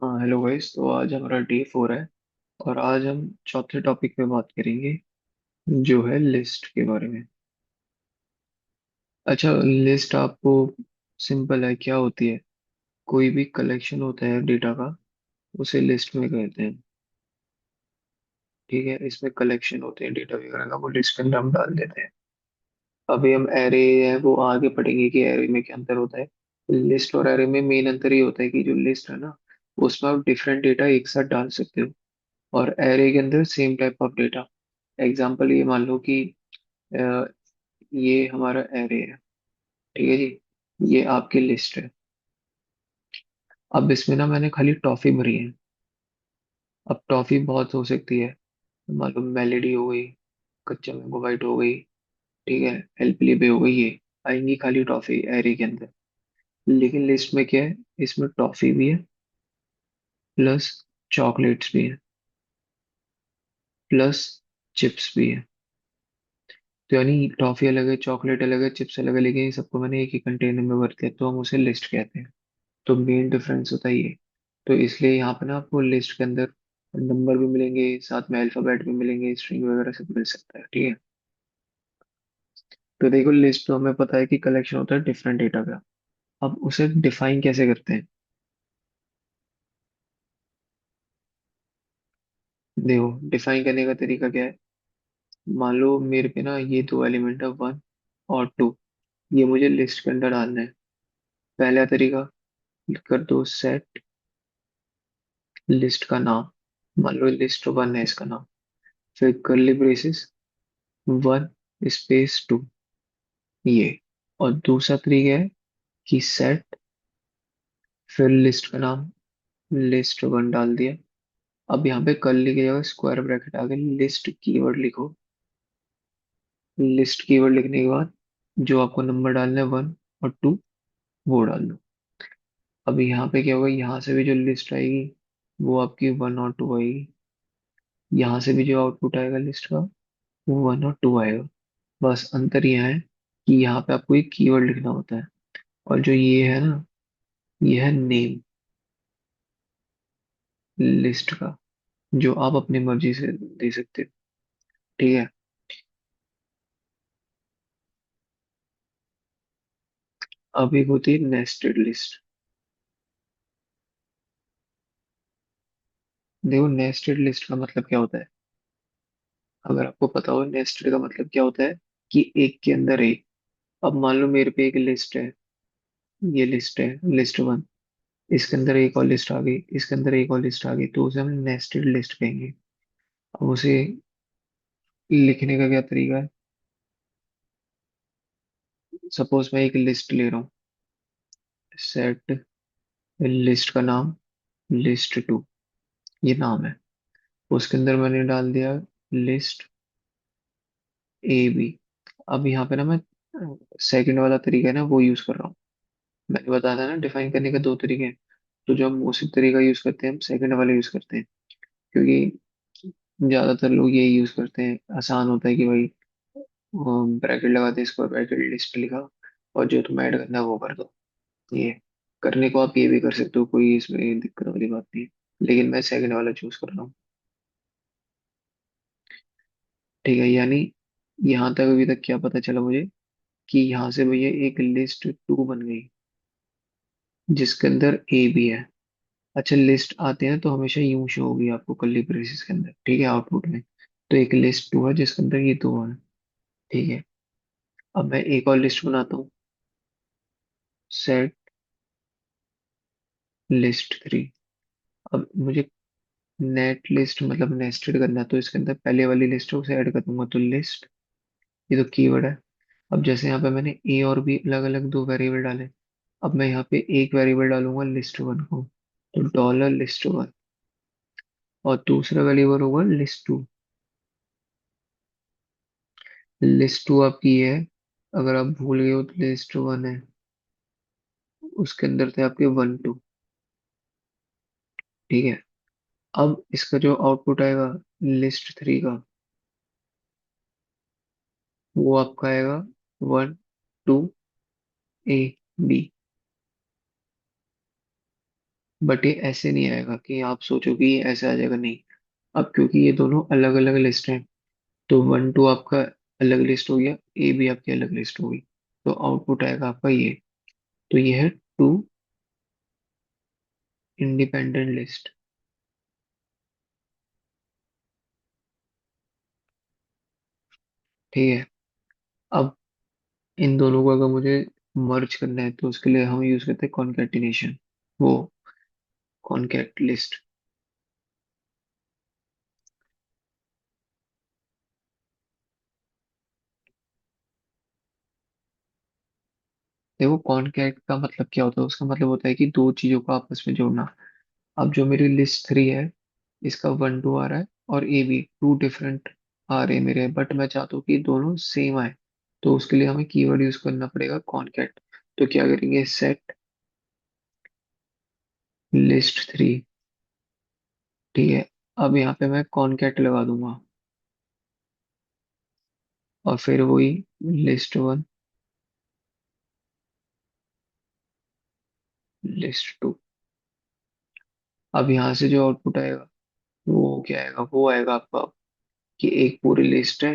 हाँ hello guys. तो आज हमारा डे 4 है और आज हम चौथे टॉपिक पे बात करेंगे जो है लिस्ट के बारे में। अच्छा, लिस्ट आपको सिंपल है, क्या होती है? कोई भी कलेक्शन होता है डेटा का, उसे लिस्ट में कहते हैं। ठीक है, इसमें कलेक्शन होते हैं डेटा वगैरह का, वो लिस्ट के अंदर हम डाल देते हैं। अभी हम एरे है वो आगे पढ़ेंगे कि एरे में क्या अंतर होता है। लिस्ट और एरे में मेन अंतर ये होता है कि जो लिस्ट है ना, उसमें आप डिफरेंट डेटा एक साथ डाल सकते हो, और एरे के अंदर same type of data. Example ये मान लो कि अ, ये हमारा एरे है। ठीक है जी, ये आपकी लिस्ट है। अब इसमें ना मैंने खाली टॉफी भरी है। अब टॉफी बहुत हो सकती है, मान लो मेलेडी हो गई, कच्चा मैंगो वाइट हो गई, ठीक है, एलपीलीबे हो गई, ये आएंगी खाली टॉफी एरे के अंदर। लेकिन लिस्ट में क्या है, इसमें टॉफी भी है, प्लस चॉकलेट्स भी है, प्लस चिप्स भी है। तो यानी टॉफी अलग है, चॉकलेट अलग है, चिप्स अलग है, लेकिन ये सबको मैंने एक ही कंटेनर में भर दिया, तो हम उसे लिस्ट कहते हैं। तो मेन डिफरेंस होता है ये। तो इसलिए यहाँ पे ना आपको लिस्ट के अंदर नंबर भी मिलेंगे, साथ में अल्फाबेट भी मिलेंगे, स्ट्रिंग वगैरह सब मिल सकता है। ठीक है, तो देखो लिस्ट तो हमें पता है कि कलेक्शन होता है डिफरेंट डेटा का। अब उसे डिफाइन कैसे करते हैं? देखो, डिफाइन करने का तरीका क्या है। मान लो मेरे पे ना ये दो एलिमेंट है, 1 और 2, ये मुझे लिस्ट के अंदर डालना है। पहला तरीका, कर दो सेट लिस्ट का नाम। मान लो लिस्ट 1 है इसका नाम, फिर कर्ली ब्रेसेस 1 स्पेस 2, ये। और दूसरा तरीका है कि सेट, फिर लिस्ट का नाम, लिस्ट 1 डाल दिया। अब यहाँ पे कर्ली की जगह स्क्वायर ब्रैकेट आगे लिस्ट कीवर्ड लिखो। लिस्ट कीवर्ड लिखने के बाद जो आपको नंबर डालना है 1 और 2, वो डाल दो। अब यहाँ पे क्या होगा, यहाँ से भी जो लिस्ट आएगी वो आपकी 1 और 2 आएगी। यहाँ से भी जो आउटपुट आएगा लिस्ट का, वो 1 और 2 आएगा। बस अंतर यह है कि यहाँ पे आपको एक कीवर्ड लिखना होता है, और जो ये है ना, ये है नेम लिस्ट का, जो आप अपनी मर्जी से दे सकते हो। ठीक है, अब एक होती है नेस्टेड लिस्ट। देखो, नेस्टेड लिस्ट का मतलब क्या होता है, अगर आपको पता हो नेस्टेड का मतलब क्या होता है, कि एक के अंदर एक। अब मान लो मेरे पे एक लिस्ट है, ये लिस्ट है लिस्ट 1, इसके अंदर एक और लिस्ट आ गई, इसके अंदर एक और लिस्ट आ गई, तो उसे हम नेस्टेड लिस्ट कहेंगे। अब उसे लिखने का क्या तरीका है, सपोज मैं एक लिस्ट ले रहा हूँ, सेट लिस्ट का नाम लिस्ट 2, ये नाम है। उसके अंदर मैंने डाल दिया लिस्ट 1 AB। अब यहाँ पे ना मैं सेकंड वाला तरीका है ना वो यूज कर रहा हूँ। मैंने बताया था ना डिफाइन करने के दो तरीके हैं, तो जो हम उसी तरीका यूज करते हैं, हम सेकंड वाला यूज करते हैं। क्योंकि ज्यादातर लोग यही यूज करते हैं, आसान होता है कि भाई ब्रैकेट लगा दे, इसको ब्रैकेट लिस्ट लिखा, और जो तुम ऐड करना है वो कर दो। ये करने को आप ये भी कर सकते हो, कोई इसमें दिक्कत वाली बात नहीं है, लेकिन मैं सेकंड वाला चूज कर रहा हूँ। ठीक है, यानी यहाँ तक अभी तक क्या पता चला मुझे, कि यहाँ से भैया एक लिस्ट 2 बन गई, जिसके अंदर ए भी है। अच्छा, लिस्ट आते हैं तो हमेशा यूं शो होगी आपको कर्ली ब्रेसेस के अंदर, ठीक है, आउटपुट में। तो एक लिस्ट 2 है जिसके अंदर ये दो है। ठीक है, अब मैं एक और लिस्ट बनाता हूँ, सेट लिस्ट 3। अब मुझे नेट लिस्ट मतलब नेस्टेड करना है, तो इसके अंदर पहले वाली लिस्ट है उसे ऐड कर दूंगा, तो लिस्ट, ये तो कीवर्ड है। अब जैसे यहाँ पे मैंने ए और बी अलग अलग दो वेरिएबल डाले, अब मैं यहाँ पे एक वेरिएबल डालूंगा लिस्ट 1 को, तो $लिस्ट 1, और दूसरा वेरिएबल होगा लिस्ट 2। लिस्ट 2 आपकी ये है, अगर आप भूल गए हो तो लिस्ट 1 है, उसके अंदर थे आपके 1 2। ठीक है, अब इसका जो आउटपुट आएगा लिस्ट 3 का, वो आपका आएगा 1 2 A B। बट ये ऐसे नहीं आएगा कि आप सोचो कि ये ऐसे आ जाएगा, नहीं। अब क्योंकि ये दोनों अलग अलग लिस्ट हैं, तो 1 2 आपका अलग लिस्ट हो गया, ए भी आपकी अलग लिस्ट होगी, तो आउटपुट आएगा आपका ये। तो ये है टू इंडिपेंडेंट लिस्ट। ठीक है। अब इन दोनों को अगर मुझे मर्ज करना है तो उसके लिए हम यूज करते हैं कॉन्केटिनेशन, वो कॉन्कैट लिस्ट। देखो कॉन्कैट का मतलब क्या होता है, उसका मतलब होता है कि दो चीजों को आपस में जोड़ना। अब जो मेरी लिस्ट 3 है, इसका 1 2 आ रहा है, और ए बी टू डिफरेंट आ रहे हैं मेरे, बट मैं चाहता हूँ कि दोनों सेम आए। तो उसके लिए हमें कीवर्ड यूज करना पड़ेगा कॉन्कैट। तो क्या करेंगे, सेट लिस्ट 3। ठीक है। अब यहाँ पे मैं कॉन्कैट लगा दूंगा, और फिर वही लिस्ट 1 लिस्ट 2। अब यहाँ से जो आउटपुट आएगा वो क्या आएगा, वो आएगा आपका कि एक पूरी लिस्ट है,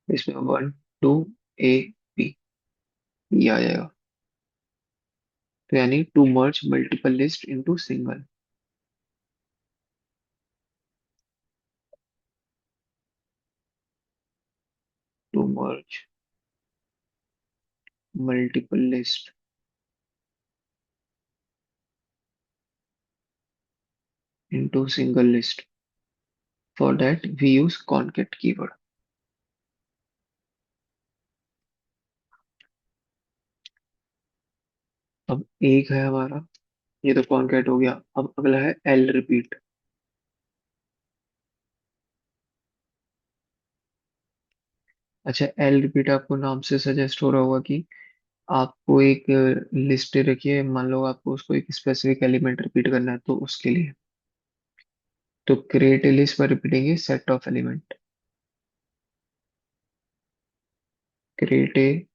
इसमें 1 2 A B, ये आ जाएगा। तो यानी to merge multiple list into single. To merge multiple list into single list, for that we use concat keyword. अब एक है हमारा, ये तो कॉनकैट हो गया। अब अगला है एल रिपीट। अच्छा, एल रिपीट आपको नाम से सजेस्ट हो रहा होगा कि आपको एक लिस्ट रखिए, मान लो आपको उसको एक स्पेसिफिक एलिमेंट रिपीट करना है, तो उसके लिए तो क्रिएट ए लिस्ट पर repeating set of element. Create a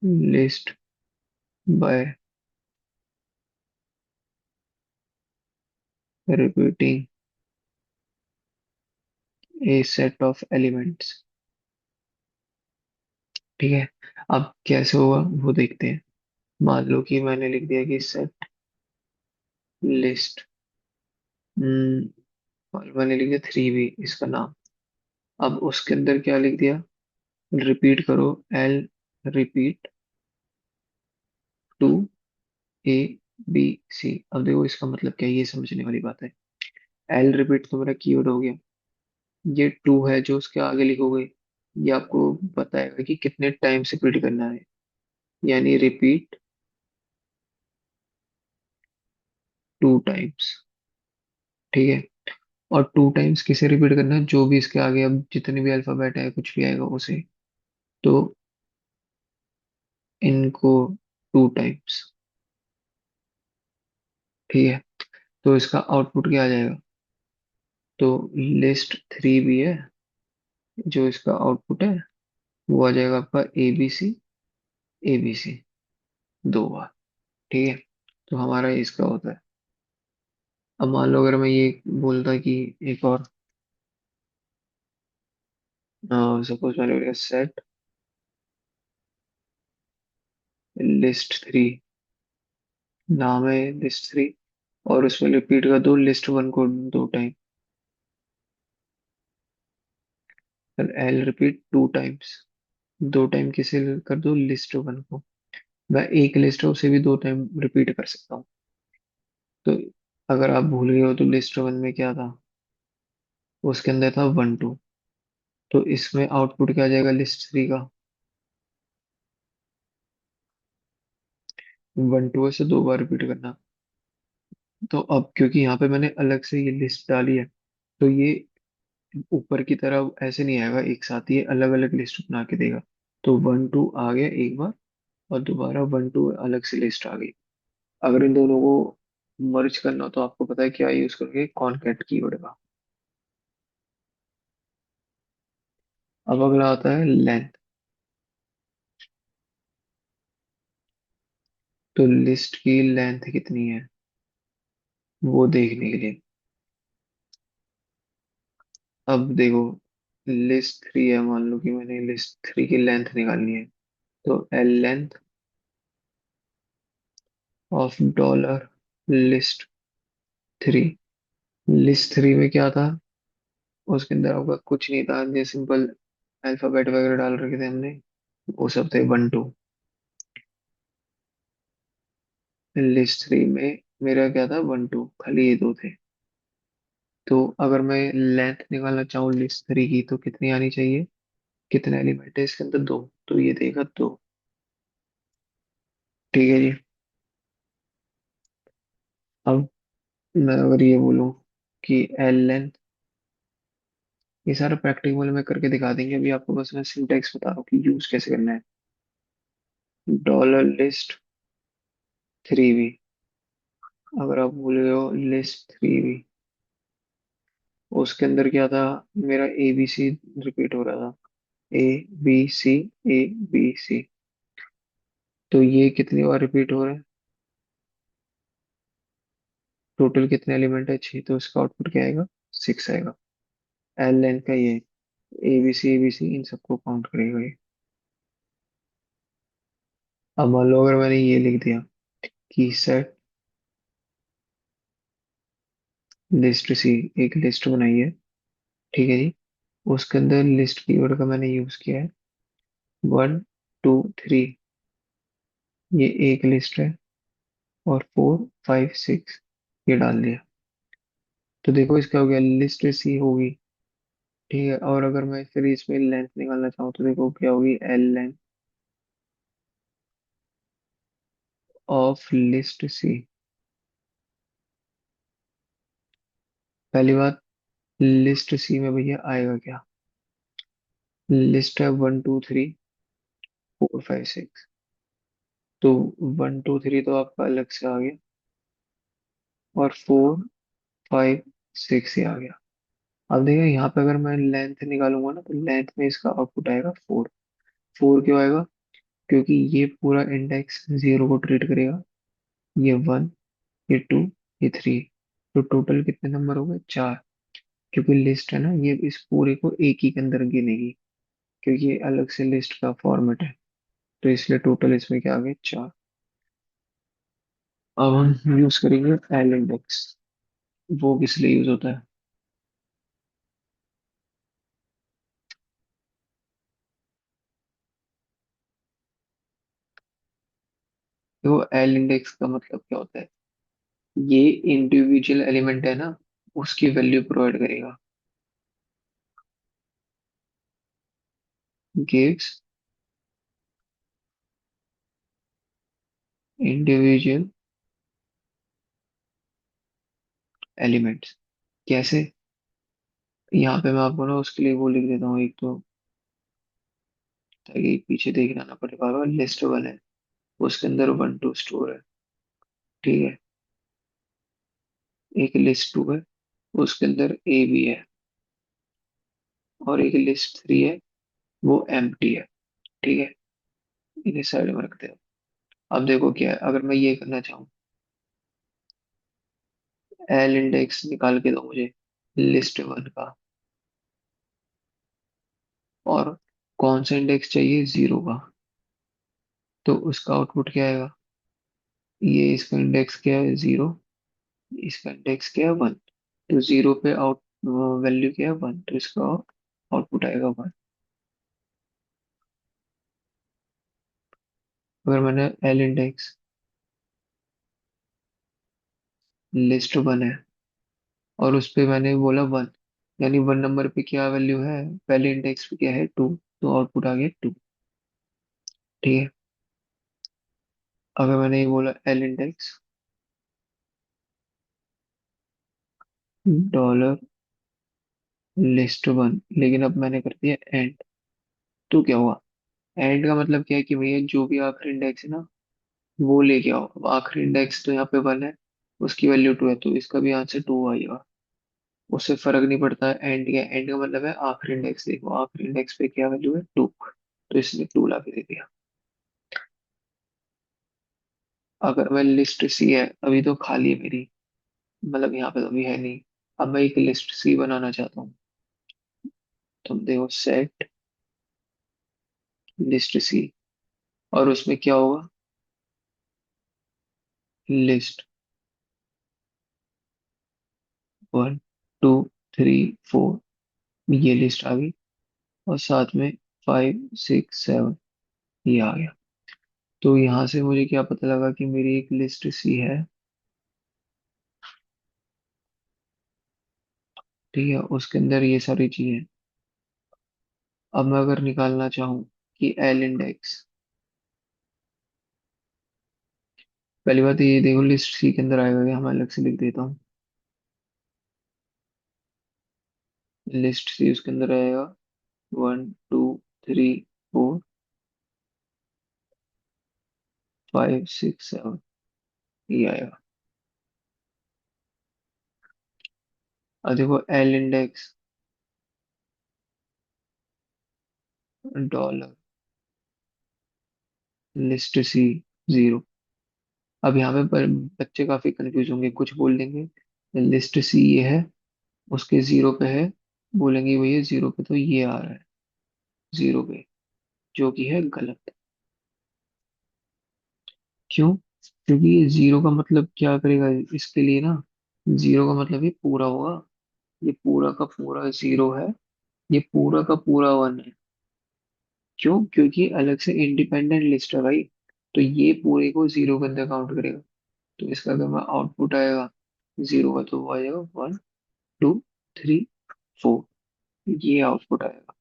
list by repeating a set of elements. ठीक है। अब कैसे होगा वो देखते हैं। मान लो कि मैंने लिख दिया कि सेट लिस्ट, और मैंने लिख दिया 3 भी इसका नाम। अब उसके अंदर क्या लिख दिया, रिपीट करो L repeat two A B C। अब देखो इसका मतलब क्या है, ये समझने वाली बात है। एल रिपीट तो मेरा कीवर्ड हो गया, ये टू है जो उसके आगे लिखोगे, ये आपको बताएगा कि कितने टाइम से रिपीट करना है, यानी रिपीट 2 टाइम्स। ठीक है। और 2 टाइम्स किसे रिपीट करना है, जो भी इसके आगे अब जितने भी अल्फाबेट है कुछ भी आएगा उसे। तो इनको 2 टाइम्स। ठीक है। तो इसका आउटपुट क्या आ जाएगा, तो लिस्ट 3 भी है, जो इसका आउटपुट है वो आ जाएगा आपका ABC ABC 2 बार। ठीक है। तो हमारा इसका होता है। अब मान लो अगर मैं ये बोलता कि एक और, सपोज मैंने बोला सेट लिस्ट 3, नाम है लिस्ट 3, और उसमें रिपीट कर दो लिस्ट 1 को 2 time. L repeat 2 times, 2 time किसे कर दो, लिस्ट 1 को। मैं एक लिस्ट है उसे भी 2 टाइम रिपीट कर सकता हूँ। तो अगर आप भूल गए हो तो लिस्ट 1 में क्या था, उसके अंदर था 1 2। तो इसमें आउटपुट क्या आ जाएगा लिस्ट 3 का, 1 2 से 2 बार रिपीट करना। तो अब क्योंकि यहाँ पे मैंने अलग से ये लिस्ट डाली है, तो ये ऊपर की तरफ ऐसे नहीं आएगा एक साथ, ये अलग अलग लिस्ट बना के देगा। तो 1 2 आ गया एक बार, और दोबारा 1 2 अलग से लिस्ट आ गई। अगर इन दोनों को मर्ज करना हो तो आपको पता है क्या यूज करोगे, कॉनकैट कीवर्ड का। अब अगला आता है लेंथ। तो लिस्ट की लेंथ कितनी है वो देखने के लिए। अब देखो, लिस्ट थ्री है, मान लो कि मैंने लिस्ट थ्री की लेंथ निकालनी है। तो L length of dollar list three. List three में क्या था, उसके अंदर आपका कुछ नहीं था, जो सिंपल अल्फाबेट वगैरह डाल रखे थे हमने, वो सब थे वन टू। लिस्ट थ्री में मेरा क्या था, वन टू, खाली ये दो थे। तो अगर मैं लेंथ निकालना चाहूँ लिस्ट थ्री की तो कितनी आनी चाहिए, कितने एलिमेंट है इसके अंदर, दो। तो ये देगा दो। ठीक है जी। अब मैं अगर ये बोलूँ कि एल लेंथ, ये सारा प्रैक्टिकल में करके दिखा देंगे, अभी आपको बस मैं सिंटेक्स बता रहा हूँ कि यूज कैसे करना है। डॉलर लिस्ट थ्री भी, अगर आप बोल रहे हो लिस्ट थ्री भी, उसके अंदर क्या था, मेरा ए बी सी रिपीट हो रहा था, A B C, A B C. तो ये कितनी बार रिपीट हो रहा है, टोटल कितने एलिमेंट है, छह, तो इसका आउटपुट क्या आएगा, सिक्स आएगा। एल लेंथ का ये, ए बी सी इन सबको काउंट करेगा ये। अब मान लो अगर मैंने ये लिख दिया कि सेट लिस्ट सी, एक लिस्ट बनाई है, ठीक है जी। उसके अंदर लिस्ट कीवर्ड का मैंने यूज किया है, वन टू थ्री, ये एक लिस्ट है, और फोर फाइव सिक्स ये डाल दिया। तो देखो इसका हो गया, लिस्ट सी होगी, ठीक है। और अगर मैं फिर इसमें लेंथ निकालना चाहूँ तो देखो क्या होगी, एल लेंथ ऑफ लिस्ट सी। पहली बात, लिस्ट सी में भैया आएगा क्या, लिस्ट है one two three four five six, तो वन टू थ्री तो आपका अलग से आ गया, और फोर फाइव सिक्स ही आ गया। अब देखिए यहाँ पे अगर मैं लेंथ निकालूंगा ना, तो लेंथ में इसका आउटपुट आएगा फोर। फोर क्यों आएगा, क्योंकि ये पूरा इंडेक्स जीरो को ट्रीट करेगा, ये वन, ये टू, ये थ्री, तो टोटल कितने नंबर हो गए, चार। क्योंकि लिस्ट है ना, ये इस पूरे को एक ही के अंदर गिनेगी, क्योंकि ये अलग से लिस्ट का फॉर्मेट है। तो इसलिए टोटल इसमें क्या आ गए, चार। अब हम यूज करेंगे एल इंडेक्स। वो किस लिए यूज होता है, देखो एल इंडेक्स का मतलब क्या होता है, ये इंडिविजुअल एलिमेंट है ना, उसकी वैल्यू प्रोवाइड करेगा। Gives individual elements. कैसे, यहाँ पे मैं आपको ना उसके लिए वो लिख देता हूँ एक तो, ताकि पीछे देखना ना पड़े बार बार। लिस्ट वन है, उसके अंदर वन टू स्टोर है, ठीक है। एक लिस्ट टू है, उसके अंदर ए भी है, और एक लिस्ट थ्री है, वो एम्प्टी है, ठीक है। इन्हें साइड में रखते हैं। अब देखो क्या है, अगर मैं ये करना चाहूँ, एल इंडेक्स निकाल के दो मुझे लिस्ट वन का, और कौन सा इंडेक्स चाहिए, जीरो का, तो उसका आउटपुट क्या आएगा, ये इसका इंडेक्स क्या है, जीरो, इसका इंडेक्स क्या है, वन। तो जीरो पे आउट वैल्यू क्या है, वन, तो इसका आउटपुट आएगा वन। अगर मैंने एल इंडेक्स लिस्ट वन है, और उस पे मैंने बोला वन, यानी वन नंबर पे क्या वैल्यू है, पहले इंडेक्स पे क्या है, टू, तो आउटपुट आ गया टू, ठीक है। अगर मैंने ये बोला L index dollar list one, लेकिन अब मैंने कर दिया एंड, तो क्या हुआ, एंड का मतलब क्या है कि भैया जो भी आखिरी इंडेक्स है ना, वो लेके आओ। अब आखिरी इंडेक्स तो यहाँ पे वन है, उसकी वैल्यू टू है, तो इसका भी आंसर टू आएगा। उससे फर्क नहीं पड़ता एंड क्या, एंड का मतलब है आखिरी इंडेक्स, देखो आखिरी इंडेक्स पे क्या वैल्यू है, टू, तो इसने टू ला के दे दिया। अगर मैं लिस्ट सी है, अभी तो खाली है मेरी, मतलब यहाँ पे तो अभी है नहीं। अब मैं एक लिस्ट सी बनाना चाहता हूँ। तुम देखो सेट लिस्ट सी, और उसमें क्या होगा, लिस्ट 1 2 3 4, ये लिस्ट आ गई। और साथ में 5 6 7, ये आ गया। तो यहाँ से मुझे क्या पता लगा कि मेरी एक लिस्ट सी है, ठीक है, उसके अंदर ये सारी चीजें। अब मैं अगर निकालना चाहूँ कि एल इंडेक्स, पहली बात ये देखो लिस्ट सी के अंदर आएगा, क्या मैं अलग से लिख देता हूँ। लिस्ट सी उसके अंदर आएगा 1 2 3 4 5 6 7, ये आएगा। और देखो एल इंडेक्स डॉलर लिस्ट सी 0। अब यहाँ पे बच्चे काफी कंफ्यूज होंगे, कुछ बोल देंगे लिस्ट सी ये है, उसके 0 पे है, बोलेंगे भैया 0 पे तो ये आ रहा है, 0 पे, जो कि है गलत। क्यों? क्योंकि ये 0 का मतलब क्या करेगा इसके लिए ना, 0 का मतलब ये पूरा होगा, ये पूरा का पूरा 0 है, ये पूरा का पूरा 1 है। क्यों? क्योंकि अलग से इंडिपेंडेंट लिस्ट है भाई, तो ये पूरे को 0 के अंदर काउंट करेगा। तो इसका अगर मैं आउटपुट आएगा 0 का, तो वो आएगा 1 2 3 4, ये आउटपुट आएगा।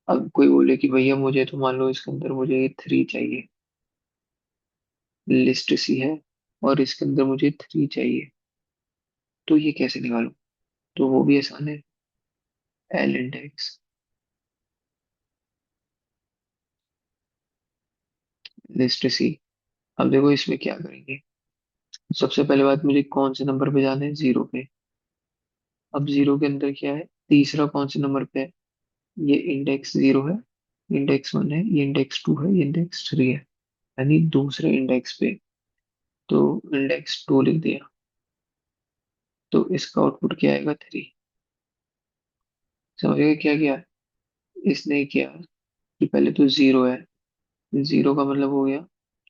अब कोई बोले कि भैया मुझे तो मान लो इसके अंदर मुझे ये 3 चाहिए, लिस्ट सी है और इसके अंदर मुझे 3 चाहिए, तो ये कैसे निकालूं? तो वो भी आसान है, एल इंडेक्स लिस्ट सी। अब देखो इसमें क्या करेंगे, सबसे पहले बात, मुझे कौन से नंबर पे जाना है, 0 पे। अब 0 के अंदर क्या है, तीसरा कौन से नंबर पे है, ये इंडेक्स 0 है, इंडेक्स 1 है, ये इंडेक्स 2 है, ये इंडेक्स 3 है, यानी दूसरे इंडेक्स पे। तो इंडेक्स 2 लिख दिया, तो इसका आउटपुट क्या आएगा, 3। समझ गए क्या किया इसने, किया कि पहले तो 0 है, 0 का मतलब हो गया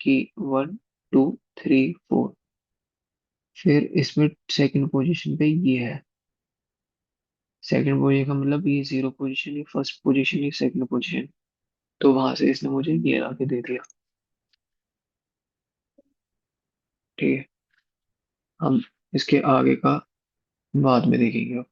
कि 1 2 3 4, फिर इसमें सेकंड पोजीशन पे ये है, सेकंड पोजीशन का मतलब ये 0 पोजीशन, ये फर्स्ट पोजीशन, ये सेकंड पोजीशन। तो वहां से इसने मुझे ये ला के दे दिया। ठीक है, हम इसके आगे का बाद में देखेंगे।